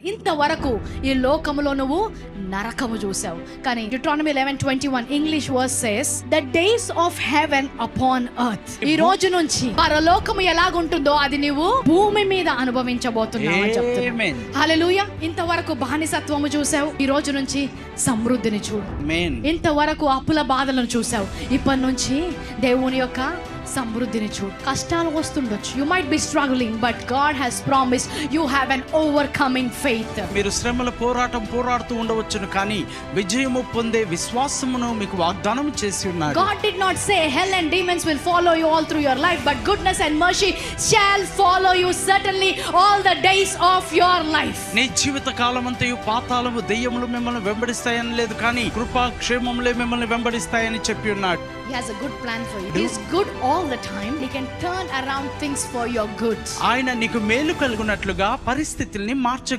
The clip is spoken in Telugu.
ఇంతవరకు ఈ లోకములో నువ్వు నరకము చూసావు. కానీ Deuteronomy 11:21 English verse says the days of heaven upon earth. ఈ రోజు నుంచి పరలోకము ఎలాగుంటుందో అది నువ్వు భూమి మీద అనుభవించబోతున్నావు అని చెప్తున్నా. హల్లెలూయా. ఇంతవరకు బానిసత్వము చూసావు, ఈ రోజు నుంచి సమృద్ధిని చూడు. ఇంతవరకు అప్పుల బాధలను చూసావు, ఇప్పటి నుంచి దేవుని యొక్క సమృద్ధిని చూడు. కష్టాలు వస్తుండొచ్చు, you might be struggling, but God has promised you have an overcoming faith. మీరు శ్రమల పోరాడుతూ ఉండవచ్చును, కానీ విజయము పొందే విశ్వాసమును మీకు వాగ్దానం చేసి ఉన్నాడు. God did not say hell and demons will follow you all through your life, but goodness and mercy shall follow you certainly all the days of your life. నీ జీవిత కాలమంతయు పాతాళము దెయ్యములు మిమ్మల్ని వెంబడిస్తాయని లేదు, కానీ కృపా క్షేమములే మిమ్మల్ని వెంబడిస్తాయని చెప్పి ఉన్నాడు. He has a good plan for you. He is good all the time. He can turn around things for your good. ఆయన నీకు మేలు కలుగునట్లుగా పరిస్థితుల్ని మార్చ